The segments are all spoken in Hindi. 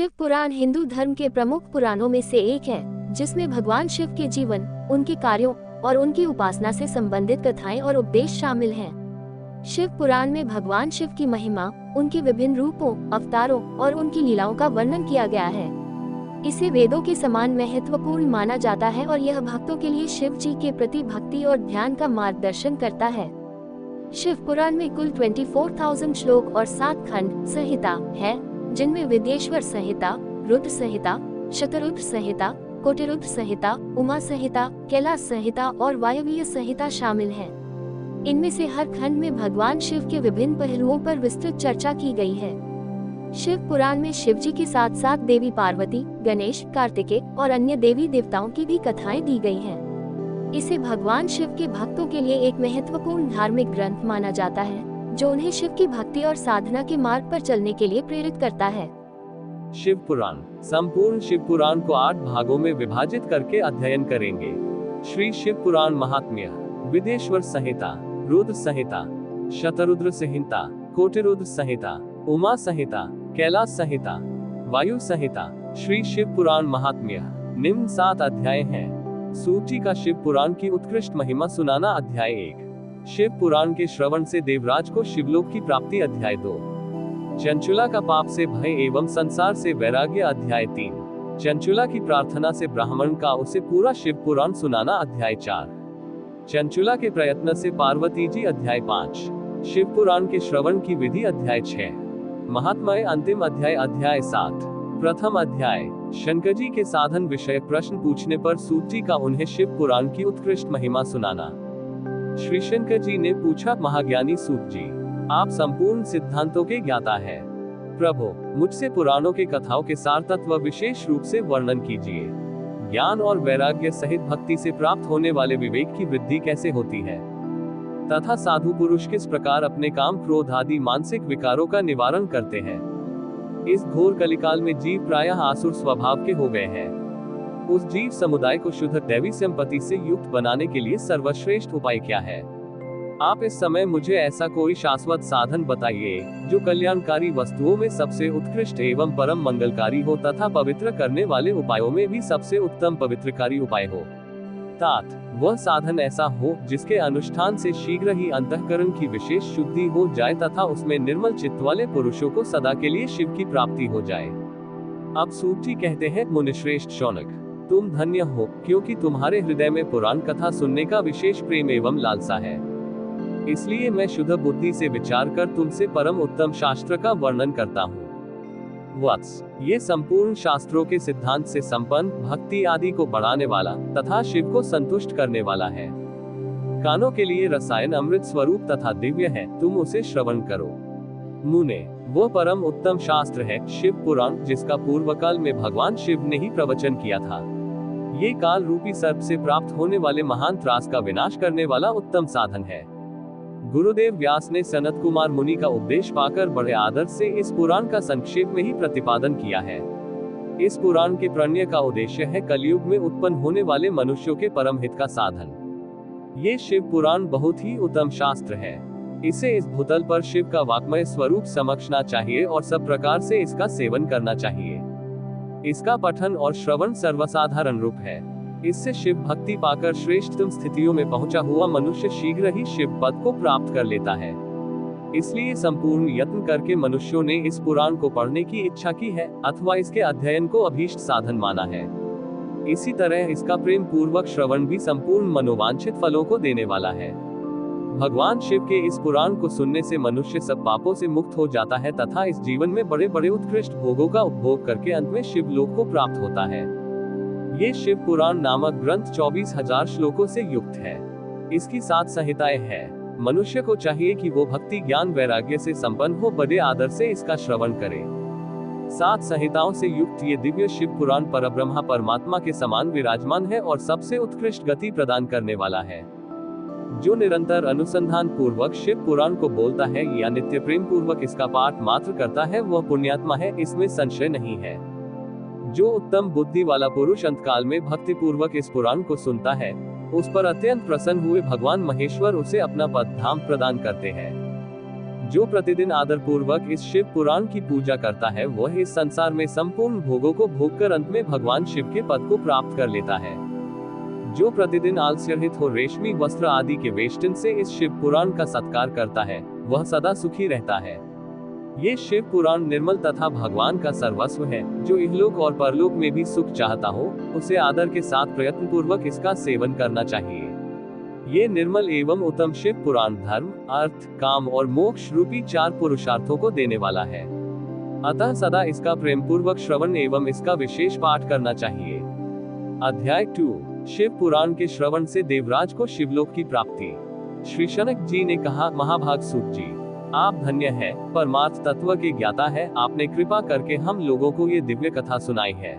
शिव पुराण हिंदू धर्म के प्रमुख पुराणों में से एक है, जिसमें भगवान शिव के जीवन, उनके कार्यों और उनकी उपासना से संबंधित कथाएं और उपदेश शामिल हैं। शिव पुराण में भगवान शिव की महिमा, उनके विभिन्न रूपों, अवतारों और उनकी लीलाओं का वर्णन किया गया है। इसे वेदों के समान महत्वपूर्ण माना जाता है और यह भक्तों के लिए शिव जी के प्रति भक्ति और ध्यान का मार्गदर्शन करता है। शिव पुराण में कुल 24,000 श्लोक और 7 खंड संहिता है, जिनमें विद्येश्वर संहिता, रुद्र संहिता, शतरुद्र संहिता, कोटिरुद्र संहिता, उमा संहिता, कैलाश संहिता और वायवीय संहिता शामिल हैं। इनमें से हर खंड में भगवान शिव के विभिन्न पहलुओं पर विस्तृत चर्चा की गई है। शिव पुराण में शिव जी के साथ साथ देवी पार्वती, गणेश, कार्तिकेय और अन्य देवी देवताओं की भी कथाएं दी गई हैं। इसे भगवान शिव के भक्तों के लिए एक महत्वपूर्ण धार्मिक ग्रंथ माना जाता है, जो उन्हें शिव की भक्ति और साधना के मार्ग पर चलने के लिए प्रेरित करता है। शिव पुराण। संपूर्ण शिव पुराण को 8 भागों में विभाजित करके अध्ययन करेंगे। श्री शिव पुराण महात्म्य, विद्येश्वर संहिता, रुद्र संहिता, शतरुद्र संहिता, कोटिरुद्र संहिता, उमा संहिता, कैलाश संहिता, वायु संहिता। श्री शिव पुराण महात्म्य। निम्न 7 अध्याय हैं। सूची का शिव पुराण की उत्कृष्ट महिमा सुनाना अध्याय 1। शिव पुराण के श्रवण से देवराज को शिवलोक की प्राप्ति अध्याय 2। चंचुला का पाप से भय एवं संसार से वैराग्य अध्याय 3। चंचुला की प्रार्थना से ब्राह्मण का उसे पूरा शिव पुराण सुनाना अध्याय 4। चंचुला के प्रयत्न से पार्वती जी अध्याय 5। शिव पुराण के श्रवण की विधि अध्याय 6। महात्म्य अंतिम अध्याय अध्याय 7। प्रथम अध्याय, शंकर जी के साधन विषय प्रश्न पूछने पर सूत जी का उन्हें शिव पुराण की उत्कृष्ट महिमा सुनाना। श्री शंकर जी ने पूछा, महाज्ञानी सूत जी, आप संपूर्ण सिद्धांतों के ज्ञाता है। प्रभु, मुझसे पुराणों के कथाओं के सार तत्व विशेष रूप से वर्णन कीजिए। ज्ञान और वैराग्य सहित भक्ति से प्राप्त होने वाले विवेक की वृद्धि कैसे होती है, तथा साधु पुरुष किस प्रकार अपने काम, क्रोध आदि मानसिक विकारों का निवारण करते हैं। इस घोर कलिकाल में जीव प्रायः आसुर स्वभाव के हो गए हैं। उस जीव समुदाय को शुद्ध दैवी संपत्ति से युक्त बनाने के लिए सर्वश्रेष्ठ उपाय क्या है? आप इस समय मुझे ऐसा कोई शाश्वत साधन बताइए, जो कल्याणकारी वस्तुओं में सबसे उत्कृष्ट एवं परम मंगलकारी हो तथा पवित्र करने वाले उपायों में भी सबसे उत्तम पवित्रकारी उपाय हो। तात, वह साधन ऐसा हो जिसके अनुष्ठान से शीघ्र ही अंतःकरण की विशेष शुद्धि हो जाए तथा उसमें निर्मल चित्त वाले पुरुषों को सदा के लिए शिव की प्राप्ति हो जाए। अब सूत जी कहते हैं, मुनिश्रेष्ठ शौनक, तुम धन्य हो, क्योंकि तुम्हारे हृदय में पुराण कथा सुनने का विशेष प्रेम एवं लालसा है। इसलिए मैं शुद्ध बुद्धि से विचार कर तुमसे परम उत्तम शास्त्र का वर्णन करता हूँ। वत्स, ये संपूर्ण शास्त्रों के सिद्धांत से संपन्न, भक्ति आदि को बढ़ाने वाला तथा शिव को संतुष्ट करने वाला है। कानों के लिए रसायन अमृत स्वरूप तथा दिव्य है, तुम उसे श्रवण करो। मुने, वो परम उत्तम शास्त्र है शिव पुराण, जिसका पूर्व काल में भगवान शिव ने ही प्रवचन किया था। ये काल रूपी सर्प से प्राप्त होने वाले महान त्रास का विनाश करने वाला उत्तम साधन है। गुरुदेव व्यास ने सनत कुमार मुनि का उपदेश पाकर बड़े आदर से इस पुराण का संक्षेप में ही प्रतिपादन किया है। इस पुराण के प्रणय का उद्देश्य है कलयुग में उत्पन्न होने वाले मनुष्यों के परम हित का साधन। ये शिव पुराण बहुत ही उत्तम शास्त्र है। इसे इस भूतल पर शिव का वाक्मय स्वरूप समझना चाहिए और सब प्रकार से इसका सेवन करना चाहिए। इसका पठन और श्रवण सर्वसाधारण रूप है। इससे शिव भक्ति पाकर श्रेष्ठतम स्थितियों में पहुंचा हुआ मनुष्य शीघ्र ही शिव पद को प्राप्त कर लेता है। इसलिए संपूर्ण यत्न करके मनुष्यों ने इस पुराण को पढ़ने की इच्छा की है अथवा इसके अध्ययन को अभीष्ट साधन माना है। इसी तरह इसका प्रेम पूर्वक श्रवण भी संपूर्ण मनोवांछित फलों को देने वाला है। भगवान शिव के इस पुराण को सुनने से मनुष्य सब पापों से मुक्त हो जाता है तथा इस जीवन में बड़े बड़े उत्कृष्ट भोगों का उपभोग करके अंत में शिवलोक को प्राप्त होता है। ये शिव पुराण नामक ग्रंथ 24,000 श्लोकों से युक्त है। इसकी 7 संहिताएं हैं। मनुष्य को चाहिए कि वो भक्ति, ज्ञान, वैराग्य से संपन्न हो, बड़े आदर से इसका श्रवण करे। 7 संहिताओं से युक्त ये दिव्य शिव पुराण परब्रह्मा परमात्मा के समान विराजमान है और सबसे उत्कृष्ट गति प्रदान करने वाला है। जो निरंतर अनुसंधान पूर्वक शिव पुराण को बोलता है या नित्य प्रेम पूर्वक इसका पाठ मात्र करता है, वह पुण्यात्मा है, इसमें संशय नहीं है। जो उत्तम बुद्धि वाला पुरुष अंतकाल में भक्ति पूर्वक इस पुराण को सुनता है, उस पर अत्यंत प्रसन्न हुए भगवान महेश्वर उसे अपना पद धाम प्रदान करते हैं। जो प्रतिदिन आदर पूर्वक इस शिव पुराण की पूजा करता है वह इस संसार में संपूर्ण भोगों को भोग कर अंत में भगवान शिव के पद को प्राप्त कर लेता है। जो प्रतिदिन आलस्यरहित हो रेशमी वस्त्र आदि के वेष्टन से इस शिव पुराण का सत्कार करता है वह सदा सुखी रहता है। ये शिव पुराण निर्मल तथा भगवान का सर्वस्व है। जो इहलोक और परलोक में भी सुख चाहता हो उसे आदर के साथ प्रयत्न पूर्वक इसका सेवन करना चाहिए। ये निर्मल एवं उत्तम शिव पुराण धर्म, अर्थ, काम और मोक्ष रूपी 4 पुरुषार्थों को देने वाला है। अतः सदा इसका प्रेम पूर्वक श्रवण एवं इसका विशेष पाठ करना चाहिए। अध्याय 2 शिव पुराण के श्रवण से देवराज को शिवलोक की प्राप्ति। श्री शनक जी ने कहा, महाभाग सूत जी, आप धन्य है, परमार्थ तत्व के ज्ञाता है। आपने कृपा करके हम लोगों को ये दिव्य कथा सुनाई है।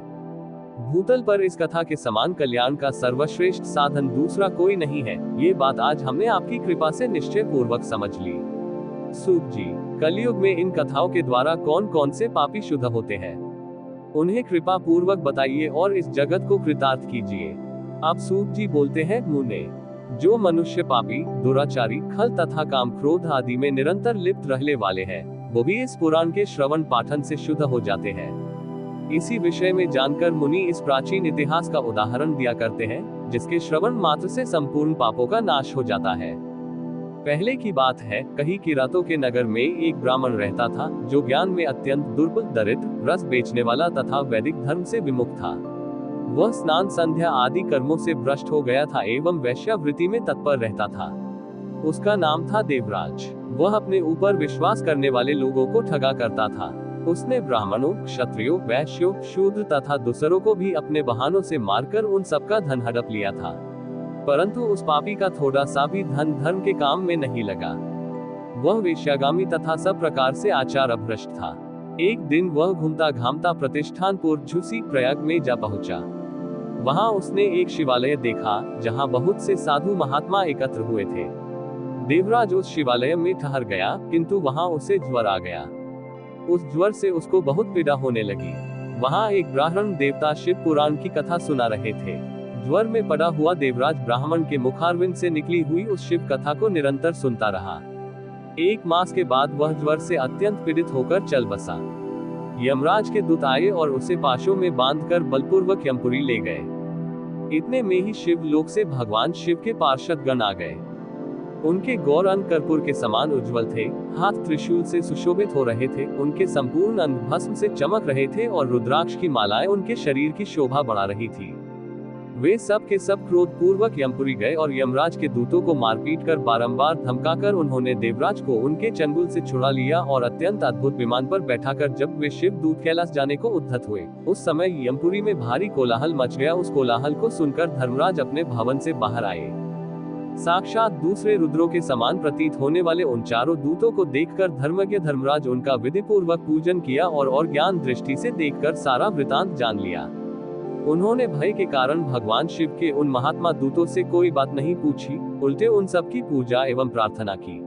भूतल पर इस कथा के समान कल्याण का सर्वश्रेष्ठ साधन दूसरा कोई नहीं है। ये बात आज हमने आपकी कृपा से निश्चय पूर्वक समझ ली। सूत जी, कलयुग में इन कथाओं के द्वारा कौन कौन से पापी शुद्ध होते हैं, उन्हें कृपा पूर्वक बताइए और इस जगत को कृतार्थ कीजिए। अब सूत जी बोलते हैं, मुने, जो मनुष्य पापी, दुराचारी, खल तथा काम क्रोध आदि में निरंतर लिप्त रहने वाले हैं, वो भी इस पुराण के श्रवण पाठन से शुद्ध हो जाते हैं। इसी विषय में जानकर मुनि इस प्राचीन इतिहास का उदाहरण दिया करते हैं, जिसके श्रवण मात्र से संपूर्ण पापों का नाश हो जाता है। पहले की बात है, कहीं किरातों के नगर में एक ब्राह्मण रहता था, जो ज्ञान में अत्यंत दुर्बल, दरिद्र, रस बेचने वाला तथा वैदिक धर्म से विमुख था। वह स्नान संध्या आदि कर्मों से भ्रष्ट हो गया था एवं वैश्यावृत्ति में तत्पर रहता था। उसका नाम था देवराज। वह अपने ऊपर विश्वास करने वाले लोगों को ठगा करता था। उसने ब्राह्मणों, क्षत्रियों, वैश्यों, शूद्र तथा दूसरों को भी अपने बहानों से मारकर उन सबका धन हड़प लिया था। परंतु उस पापी का थोड़ा सा भी धन धर्म के काम में नहीं लगा। वह वेश्यागामी तथा सब प्रकार से आचार भ्रष्ट था। एक दिन वह घूमता घामता प्रतिष्ठानपुर झुसी प्रयाग में जा पहुंचा। वहां उसने एक शिवालय देखा, जहां बहुत से साधु महात्मा एकत्र हुए थे। देवराज उस शिवालय में ठहर गया, किंतु वहां उसे ज्वर आ गया। उस ज्वर से उसको बहुत पीड़ा होने लगी। वहां एक ब्राह्मण देवता शिव पुराण की कथा सुना रहे थे। ज्वर में पड़ा हुआ देवराज ब्राह्मण के मुखारविंद से निकली हुई उस शिव कथा को निरंतर सुनता रहा। 1 मास के बाद वह ज्वर से अत्यंत पीड़ित होकर चल बसा। यमराज के दूत आए और उसे पाशों में बांधकर बलपूर्वक यमपुरी ले गए। इतने में ही शिव लोक से भगवान शिव के पार्षद गण आ गए। उनके गौर अंग कर्पूर के समान उज्जवल थे, हाथ त्रिशूल से सुशोभित हो रहे थे, उनके संपूर्ण अंग भस्म से चमक रहे थे और रुद्राक्ष की मालाएं उनके शरीर की शोभा बढ़ा रही थी। वे सब के सब क्रोध पूर्वक यमपुरी गए और यमराज के दूतों को मारपीट कर बारंबार धमकाकर उन्होंने देवराज को उनके चंगुल से छुड़ा लिया और अत्यंत अद्भुत विमान पर बैठाकर जब वे शिव दूत कैलाश जाने को उद्धत हुए, उस समय यमपुरी में भारी कोलाहल मच गया। उस कोलाहल को सुनकर धर्मराज अपने भवन से बाहर आए। साक्षात दूसरे रुद्रों के समान प्रतीत होने वाले उन चारों दूतों को देखकर धर्मज्ञ धर्मराज उनका विधि पूर्वक पूजन किया और ज्ञान दृष्टि से देखकर सारा वृतांत जान लिया। उन्होंने भय के कारण भगवान शिव के उन महात्मा दूतों से कोई बात नहीं पूछी, उल्टे उन सब की पूजा एवं प्रार्थना की।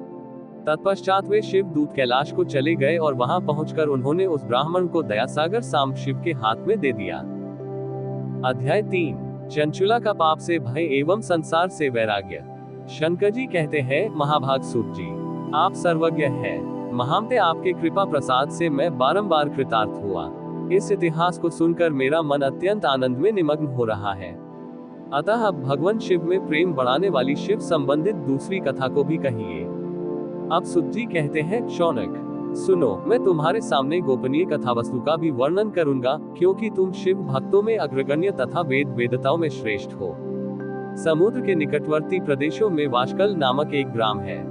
तत्पश्चात वे शिव दूत कैलाश को चले गए और वहां पहुंचकर उन्होंने उस ब्राह्मण को दयासागर सांब शिव के हाथ में दे दिया। अध्याय 3 चंचुला का पाप से भय एवं संसार से वैराग्य। शंकर जी कहते हैं, महाभाग सूत जी, आप सर्वज्ञ हैं। महामते आपके कृपा प्रसाद से मैं बारंबार कृतार्थ हुआ। इस इतिहास को सुनकर मेरा मन अत्यंत आनंद में निमग्न हो रहा है। अतः अब भगवान शिव में प्रेम बढ़ाने वाली शिव संबंधित दूसरी कथा को भी कहिए। अब सूत जी कहते हैं, शौनक सुनो, मैं तुम्हारे सामने गोपनीय कथा वस्तु का भी वर्णन करूंगा, क्योंकि तुम शिव भक्तों में अग्रगण्य तथा वेद वेदताओं में श्रेष्ठ हो। समुद्र के निकटवर्ती प्रदेशों में वाशकल नामक एक ग्राम है,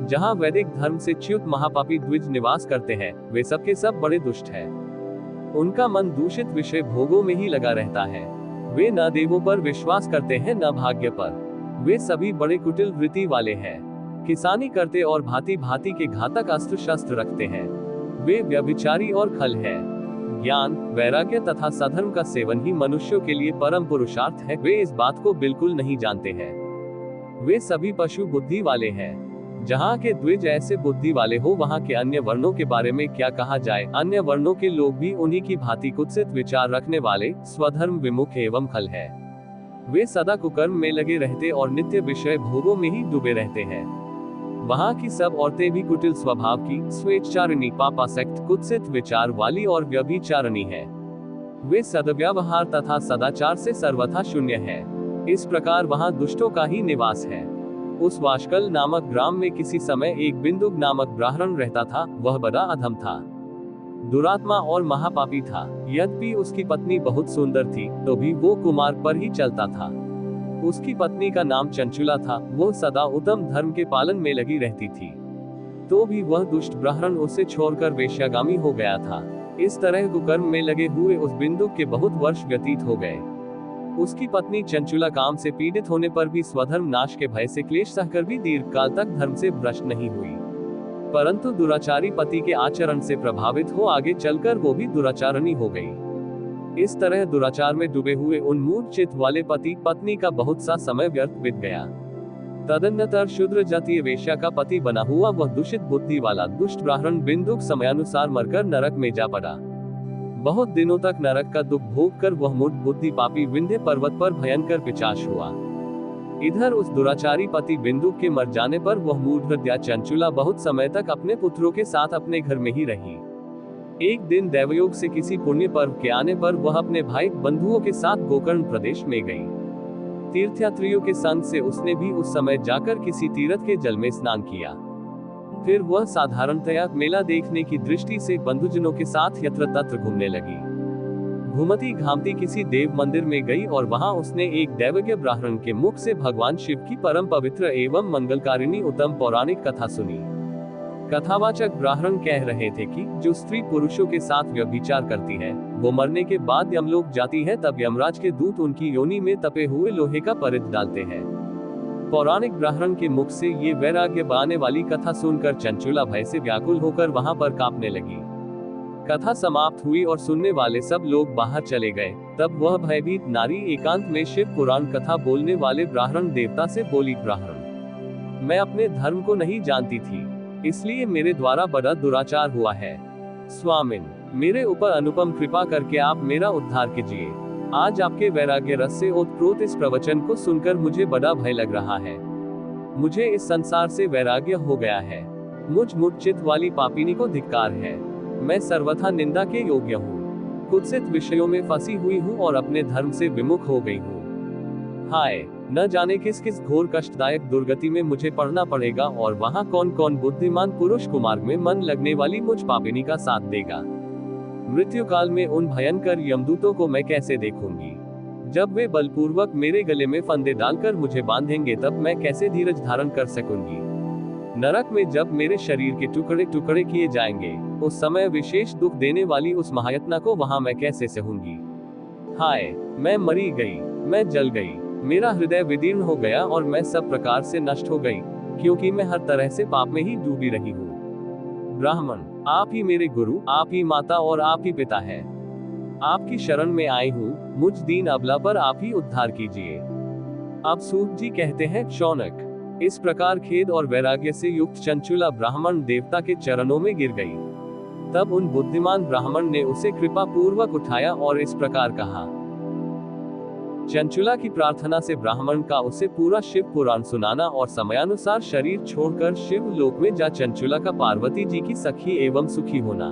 जहां वैदिक धर्म से च्युत महापापी द्विज निवास करते हैं। वे सब के सब बड़े दुष्ट हैं। उनका मन दूषित विषय भोगों में ही लगा रहता है। वे न देवों पर विश्वास करते हैं न भाग्य पर। वे सभी बड़े कुटिल वृत्ति वाले हैं, किसानी करते और भांति भांति के घातक अस्त्र शस्त्र रखते हैं। वे व्यभिचारी और खल हैं। ज्ञान, वैराग्य तथा सधर्म का सेवन ही मनुष्यों के लिए परम पुरुषार्थ है। वे इस बात को बिल्कुल नहीं जानते हैं। वे सभी पशु बुद्धि वाले हैं। जहाँ के द्विज ऐसे बुद्धि वाले हो, वहाँ के अन्य वर्णों के बारे में क्या कहा जाए। अन्य वर्णों के लोग भी उन्हीं की भांति कुत्सित विचार रखने वाले, स्वधर्म विमुख एवं खल है। वे सदा कुकर्म में लगे रहते और नित्य विषय भोगों में ही डूबे रहते हैं। वहाँ की सब औरतें भी कुटिल स्वभाव की, स्वेच्छारिणी, पापासक्त, कुत्सित विचार वाली और व्यभिचारिणी है। वे सद्व्यवहार तथा सदाचार से सर्वथा शून्य है। इस प्रकार वहाँ दुष्टों का ही निवास है। उस वाशकल नामक ग्राम में किसी समय एक बिंदुक नामक ब्राह्मण रहता था। वह बड़ा अधम था, दुरात्मा और महापापी था। यद्यपि उसकी पत्नी बहुत सुंदर थी, तो भी वो कुमार्ग पर ही चलता था। उसकी पत्नी का नाम चंचुला था। वह सदा उत्तम धर्म के पालन में लगी रहती थी, तो भी वह दुष्ट ब्राह्मण उसे छोड़कर वेश्यागामी हो गया था। इस तरह कुकर्म में लगे हुए उस बिंदुक के बहुत वर्ष व्यतीत हो गए। उसकी पत्नी चंचुला काम से पीड़ित होने पर भी स्वधर्म नाश के भय से क्लेश सहकर भी दीर्घ काल तक धर्म से भ्रष्ट नहीं हुई, परंतु दुराचारी पति के आचरण से प्रभावित हो आगे चलकर वो भी दुराचारणी हो गई। इस तरह दुराचार में डूबे हुए उन्मूढ़ चित्त वाले पति पत्नी का बहुत सा समय व्यर्थ बीत गया। तदनंतर शूद्र जातीय वेश्या का पति बना हुआ वह दूषित बुद्धि वाला दुष्ट ब्राह्मण बिंदुक समयानुसार मरकर नरक में जा पड़ा। बहुत दिनों तक नरक का दुख भोग कर वह मूढ़ बुद्धि पापी विंध्य पर्वत पर भयंकर पिशाच हुआ। इधर उस दुराचारी पति बिंदुक के मर जाने पर वह मूढ़ हृदया चंचुला बहुत समय तक अपने पुत्रों के साथ अपने घर में ही रही। एक दिन दैवयोग से किसी पुण्य पर्व के आने पर वह अपने भाई बंधुओं के साथ गोकर्ण प्रदेश में गई। तीर्थयात्रियों के संग से उसने भी उस समय जाकर किसी तीर्थ के जल में स्नान किया। फिर वह साधारणतया मेला देखने की दृष्टि से बंधुजनों के साथ यत्र तत्र घूमने लगी। घूमती घामती किसी देव मंदिर में गई और वहां उसने एक दैवज्ञ ब्राह्मण के मुख से भगवान शिव की परम पवित्र एवं मंगलकारिणी उत्तम पौराणिक कथा सुनी। कथावाचक ब्राह्मण कह रहे थे कि जो स्त्री पुरुषों के साथ व्यभिचार करती है, वो मरने के बाद यमलोक जाती है, तब यमराज के दूत उनकी योनि में तपे हुए लोहे का परिध डालते हैं। पौराणिक ब्राह्मण के मुख से ये वैराग्य बाने वाली कथा सुनकर चंचुला भय से व्याकुल होकर वहां पर कांपने लगी। कथा समाप्त हुई और सुनने वाले सब लोग बाहर चले गए। तब वह भयभीत नारी एकांत में शिव पुराण कथा बोलने वाले ब्राह्मण देवता से बोली, ब्राह्मण, मैं अपने धर्म को नहीं जानती थी, इसलिए मेरे द्वारा बड़ा दुराचार हुआ है। स्वामिन, मेरे ऊपर अनुपम कृपा करके आप मेरा उद्धार कीजिए। आज आपके वैराग्य रस से ओतप्रोत इस प्रवचन को सुनकर मुझे बड़ा भय लग रहा है। मुझे इस संसार से वैराग्य हो गया है। मुझ मूर्छित वाली पापिनी को धिक्कार है। मैं सर्वथा निंदा के योग्य हूँ, कुत्सित विषयों में फंसी हुई हूँ और अपने धर्म से विमुख हो गई हूँ। हाय, न जाने किस किस घोर कष्टदायक दुर्गति में मुझे पड़ना पड़ेगा और वहाँ कौन कौन बुद्धिमान पुरुष कुमार्ग में मन लगने वाली मुझ पापिनी का साथ देगा। मृत्यु काल में उन भयंकर यमदूतों को मैं कैसे देखूंगी। जब वे बलपूर्वक मेरे गले में फंदे डालकर मुझे बांधेंगे, तब मैं कैसे धीरज धारण कर सकूंगी। नरक में जब मेरे शरीर के टुकड़े टुकड़े किए जाएंगे, उस समय विशेष दुख देने वाली उस महायातना को वहां मैं कैसे सहूंगी। हाय, मैं मरी गई, मैं जल गई, मेरा हृदय विदीर्ण हो गया और मैं सब प्रकार से नष्ट हो गई, क्योंकि मैं हर तरह से पाप में ही डूबी रही हूँ। ब्राह्मण, आप ही मेरे गुरु, आप ही माता और आप ही पिता है। आपकी शरण में आई हूँ, मुझ दीन अबला पर आप ही उद्धार कीजिए। अब सूत जी कहते हैं, शौनक, इस प्रकार खेद और वैराग्य से युक्त चंचुला ब्राह्मण देवता के चरणों में गिर गई। तब उन बुद्धिमान ब्राह्मण ने उसे कृपा पूर्वक उठाया और इस प्रकार कहा। चंचुला की प्रार्थना से ब्राह्मण का उसे पूरा शिव पुराण सुनाना और समयानुसार शरीर छोड़कर शिव लोक में जा चंचुला का पार्वती जी की सखी एवं सुखी होना।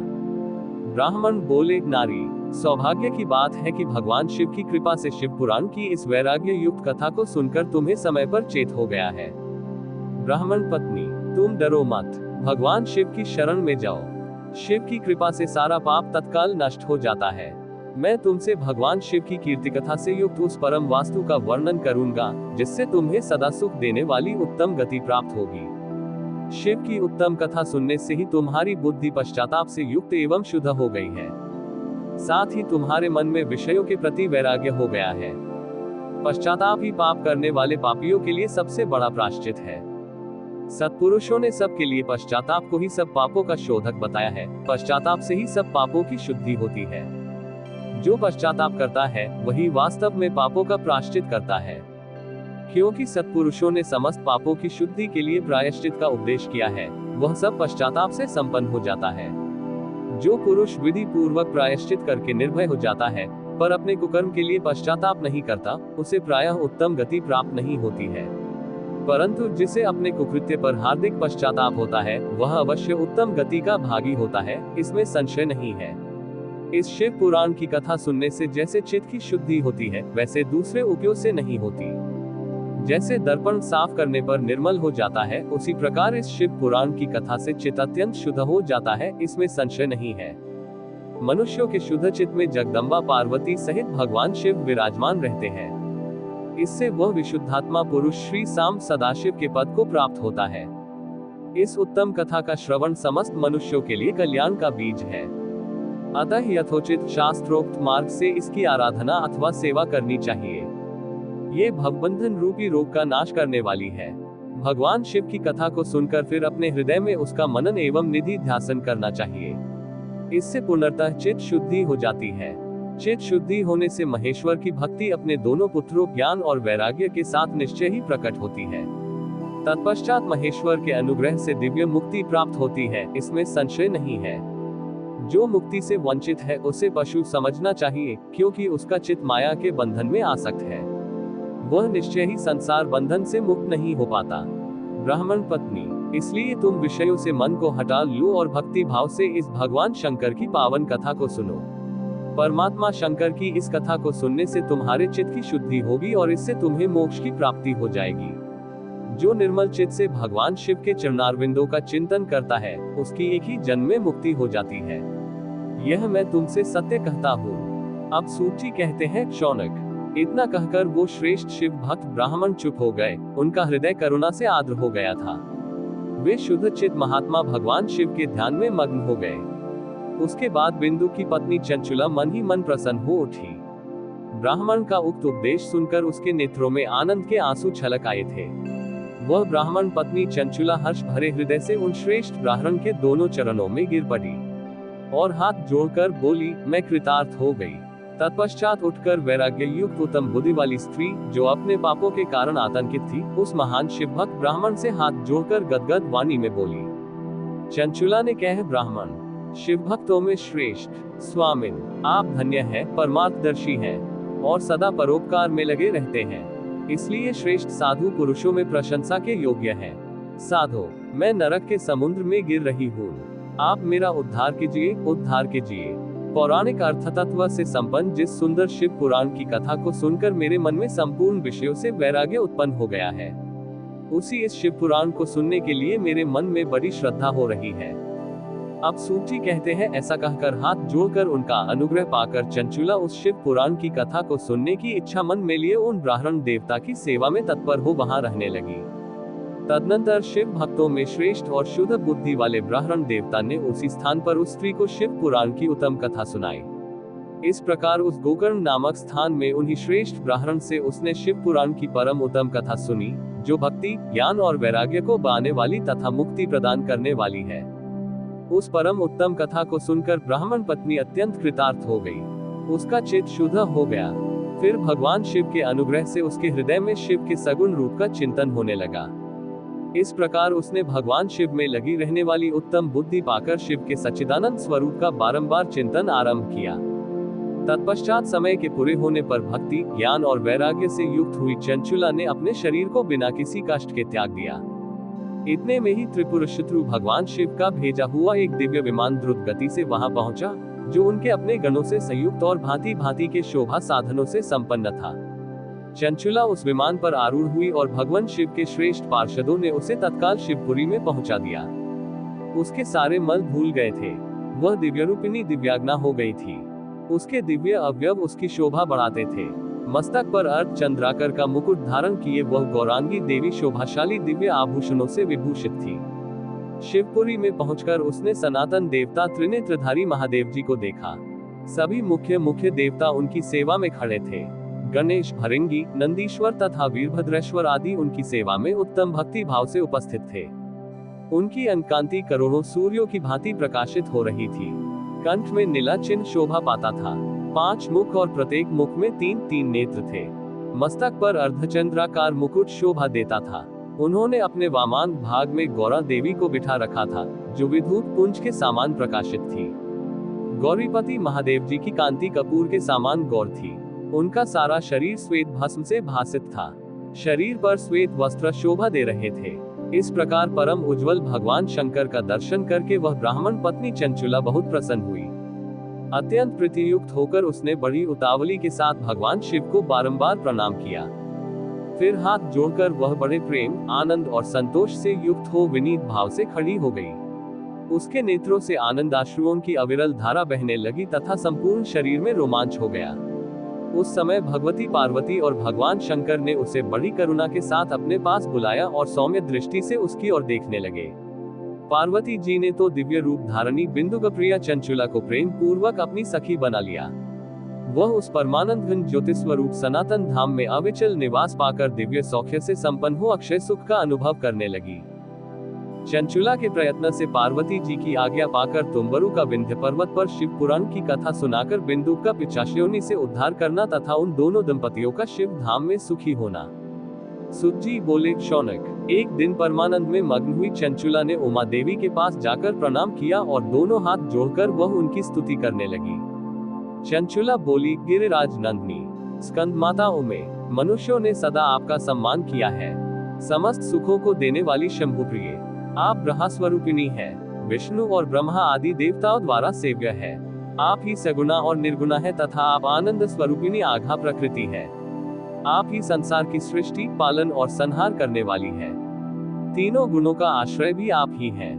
ब्राह्मण बोले, नारी, सौभाग्य की बात है कि भगवान शिव की कृपा से शिव पुराण की इस वैराग्य युक्त कथा को सुनकर तुम्हें समय पर चेत हो गया है। ब्राह्मण पत्नी, तुम डरो मत, भगवान शिव की शरण में जाओ। शिव की कृपा से सारा पाप तत्काल नष्ट हो जाता है। मैं तुमसे भगवान शिव की कीर्ति कथा से युक्त उस परम वास्तु का वर्णन करूंगा, जिससे तुम्हें सदा सुख देने वाली उत्तम गति प्राप्त होगी। शिव की उत्तम कथा सुनने से ही तुम्हारी बुद्धि पश्चाताप से युक्त एवं शुद्ध हो गई है। साथ ही तुम्हारे मन में विषयों के प्रति वैराग्य हो गया है। पश्चाताप ही पाप करने वाले पापियों के लिए सबसे बड़ा प्रायश्चित है। सत्पुरुषों ने सबके लिए पश्चाताप को ही सब पापों का शोधक बताया है। पश्चाताप से ही सब पापों की शुद्धि होती है। जो पश्चाताप करता है वही वास्तव में पापों का प्रायश्चित करता है, क्योंकि सत्पुरुषों ने समस्त पापों की शुद्धि के लिए प्रायश्चित का उपदेश किया है, वह सब पश्चाताप से संपन्न हो जाता है। जो पुरुष विधि पूर्वक प्रायश्चित करके निर्भय हो जाता है, पर अपने कुकर्म के लिए पश्चाताप नहीं करता, उसे प्रायः उत्तम गति प्राप्त नहीं होती है। परंतु जिसे अपने कुकृत्य पर हार्दिक पश्चाताप होता है वह अवश्य उत्तम गति का भागी होता है, इसमें संशय नहीं है। इस शिव पुराण की कथा सुनने से जैसे चित्त की शुद्धि होती है, वैसे दूसरे उपायों से नहीं होती। जैसे दर्पण साफ करने पर निर्मल हो जाता है, उसी प्रकार इस शिव पुराण की कथा से चित्त अत्यंत शुद्ध हो जाता है, इसमें संशय नहीं है। मनुष्यों के शुद्ध चित्त में जगदम्बा पार्वती सहित भगवान शिव विराजमान रहते हैं। इससे वह विशुद्धात्मा पुरुष श्री शाम सदाशिव के पद को प्राप्त होता है। इस उत्तम कथा का श्रवण समस्त मनुष्यों के लिए कल्याण का बीज है। अतः यथोचित शास्त्रोक्त मार्ग से इसकी आराधना अथवा सेवा करनी चाहिए। ये भवबंधन रूपी रोग का नाश करने वाली है। भगवान शिव की कथा को सुनकर फिर अपने हृदय में उसका मनन एवं निधि ध्यासन करना चाहिए। इससे पुनर्तः चित्त शुद्धि हो जाती है। चित्त शुद्धि होने से महेश्वर की भक्ति अपने दोनों पुत्रों ज्ञान और वैराग्य के साथ निश्चय ही प्रकट होती है। तत्पश्चात महेश्वर के अनुग्रह से दिव्य मुक्ति प्राप्त होती है, इसमें संशय नहीं है। जो मुक्ति से वंचित है उसे पशु समझना चाहिए, क्योंकि उसका चित्त माया के बंधन में आसक्त है। वह निश्चय ही संसार बंधन से मुक्त नहीं हो पाता। ब्राह्मण पत्नी, इसलिए तुम विषयों से मन को हटा लो और भक्ति भाव से इस भगवान शंकर की पावन कथा को सुनो। परमात्मा शंकर की इस कथा को सुनने से तुम्हारे चित्त की शुद्धि होगी और इससे तुम्हें मोक्ष की प्राप्ति हो जाएगी। जो निर्मल चित्त से भगवान शिव के चरणारविंदों का चिंतन करता है, उसकी एक ही जन्म में मुक्ति हो जाती है। यह मैं तुमसे सत्य कहता हूँ। अब सूची कहते हैं शौनक। इतना कहकर वो श्रेष्ठ शिव भक्त ब्राह्मण चुप हो गए। उनका हृदय करुणा से आर्द्र हो गया था। वे शुद्ध चित्त महात्मा भगवान शिव के ध्यान में मग्न हो गए। उसके बाद बिंदु की पत्नी चंचुला मन ही मन प्रसन्न हो उठी। ब्राह्मण का उक्त उपदेश सुनकर उसके नेत्रों में आनंद के आंसू छलक आए थे। वह ब्राह्मण पत्नी चंचुला हर्ष भरे हृदय से उन श्रेष्ठ ब्राह्मण के दोनों चरणों में गिर पड़ी और हाथ जोड़कर बोली, मैं कृतार्थ हो गई। तत्पश्चात उठकर वैराग्य युक्त उत्तम बुद्धि वाली स्त्री, जो अपने पापों के कारण आतंकित थी, उस महान शिव भक्त ब्राह्मण से हाथ जोड़कर गदगद वाणी में बोली। चंचुला ने कहा, ब्राह्मण शिव भक्तों में श्रेष्ठ स्वामिन, आप धन्य हैं, परमार्थदर्शी हैं और सदा परोपकार में लगे रहते हैं, इसलिए श्रेष्ठ साधु पुरुषों में प्रशंसा के योग्य हैं। साधो, मैं नरक के समुद्र में गिर रही हूँ, आप मेरा उद्धार कीजिए, उद्धार कीजिए। पौराणिक अर्थ तत्व से संपन्न जिस सुंदर शिव पुराण की कथा को सुनकर मेरे मन में संपूर्ण विषयों से वैराग्य उत्पन्न हो गया है, उसी इस शिव पुराण को सुनने के लिए मेरे मन में बड़ी श्रद्धा हो रही है। अब सूची कहते हैं, ऐसा कहकर हाथ जोड़कर उनका अनुग्रह पाकर चंचुला उस शिव पुराण की कथा को सुनने की इच्छा मन में लिए उन ब्राह्मण देवता की सेवा में तत्पर हो वहां रहने लगी। तदनंतर शिव भक्तों में श्रेष्ठ और शुद्ध बुद्धि वाले ब्राह्मण देवता ने उसी स्थान पर उस स्त्री को शिव पुराण की उत्तम कथा सुनाई। इस प्रकार उस गोकर्ण नामक स्थान में उन्हीं श्रेष्ठ ब्राह्मण से उसने शिव पुराण की परम उत्तम कथा सुनी, जो भक्ति, ज्ञान और वैराग्य को बाने वाली तथा मुक्ति प्रदान करने वाली है। उस परम उत्तम कथा को सुनकर ब्राह्मण पत्नी अत्यंत कृतार्थ हो गई। उसका चित्त शुद्ध हो गया। फिर भगवान शिव के अनुग्रह से उसके हृदय में शिव के सगुण रूप का चिंतन होने लगा। इस प्रकार उसने भगवान शिव में लगी रहने वाली उत्तम बुद्धि पाकर शिव के सच्चिदानंद स्वरूप का बारंबार चिंतन आरंभ किया। तत्पश्चात समय के पूरे होने पर भक्ति, ज्ञान और वैराग्य से युक्त हुई चंचुला ने अपने शरीर को बिना किसी कष्ट के त्याग दिया। इतने में ही त्रिपुर शत्रु भगवान शिव का भेजा हुआ एक दिव्य विमान द्रुत गति से वहां पहुंचा, जो उनके अपने गणों से संयुक्त और भांति भांति के शोभा साधनों से संपन्न था। चंचुला उस विमान पर आरूढ़ हुई और भगवान शिव के श्रेष्ठ पार्षदों ने उसे तत्काल शिवपुरी में पहुंचा दिया। उसके सारे मल भूल गए थे। वह दिव्य रूपिणी दिव्याग्ना हो गई थी। उसके दिव्य अवयव उसकी शोभा बढ़ाते थे। मस्तक पर अर्ध चंद्राकर का मुकुट धारण किए वह गौरांगी देवी शोभाशाली दिव्य आभूषणों से विभूषित थी। शिवपुरी में पहुंचकर उसने सनातन देवता त्रिनेत्रधारी महादेव जी को देखा। सभी मुख्य देवता उनकी सेवा में खड़े थे। गणेश, भृंगी, नंदीश्वर तथा वीरभद्रेश्वर आदि उनकी सेवा में उत्तम भक्ति भाव से उपस्थित थे। उनकी अनकांति करोड़ों सूर्यों की भांति प्रकाशित हो रही थी। कंठ में नीला चिन्ह शोभा पाता था। 5 मुख और प्रत्येक मुख में 3-3 नेत्र थे। मस्तक पर अर्धचंद्राकार मुकुट शोभा देता था। उन्होंने अपने वामान भाग में गौरा देवी को बिठा रखा था, जो विद्युत पुंज के समान प्रकाशित थी। गौरीपति महादेव जी की कांति कपूर के समान गौर थी। उनका सारा शरीर श्वेत भस्म से भासित था। शरीर पर श्वेत वस्त्र शोभा दे रहे थे। इस प्रकार परम उज्जवल भगवान शंकर का दर्शन करके वह ब्राह्मण पत्नी चंचुला बहुत प्रसन्न हुई। अत्यंत प्रीतियुक्त होकर उसने बड़ी उतावली के साथ भगवान शिव को बारंबार प्रणाम किया। फिर हाथ जोड़कर वह बड़े प्रेम, आनंद और संतोष से युक्त हो विनीत भाव से खड़ी हो गई। उसके नेत्रों से आनंदाश्रुओं की अविरल धारा बहने लगी तथा संपूर्ण शरीर में रोमांच हो गया। उस समय भगवती पार्वती और भगवान शंकर ने उसे बड़ी करुणा के साथ अपने पास बुलाया और सौम्य दृष्टि से उसकी ओर देखने लगे। पार्वती जी ने तो दिव्य रूप धारणी बिंदुकप्रिया चंचुला को प्रेम पूर्वक अपनी सखी बना लिया। वह उस परमानंद घन ज्योतिष स्वरूप सनातन धाम में अविचल निवास पाकर दिव्य सौख्य से संपन्न हो अक्षय सुख का अनुभव करने लगी। चंचुला के प्रयत्न से पार्वती जी की आज्ञा पाकर तुम्बरु का विंध्य पर्वत पर शिव पुराण की कथा सुनाकर बिंदुक का पिशाचियों से उद्धार करना तथा उन दोनों दंपतियों का शिव धाम में सुखी होना। सुत जी बोले, शौनक, एक दिन परमानंद में मग्न हुई चंचुला ने उमा देवी के पास जाकर प्रणाम किया और दोनों हाथ जोड़कर वह उनकी स्तुति करने लगी। चंचुला बोली, गिरिराज नंदिनी, स्कंद माता उमे, मनुष्यों ने सदा आपका सम्मान किया है। समस्त सुखों को देने वाली शंभु प्रिय, आप ब्रह्मा स्वरूपिणी है, विष्णु और ब्रह्मा आदि देवताओं द्वारा सेव्य है। आप ही सगुणा और निर्गुणा है तथा आप आनंद स्वरूपिणी आघा प्रकृति है। आप ही संसार की सृष्टि, पालन और संहार करने वाली है। तीनों गुणों का आश्रय भी आप ही हैं।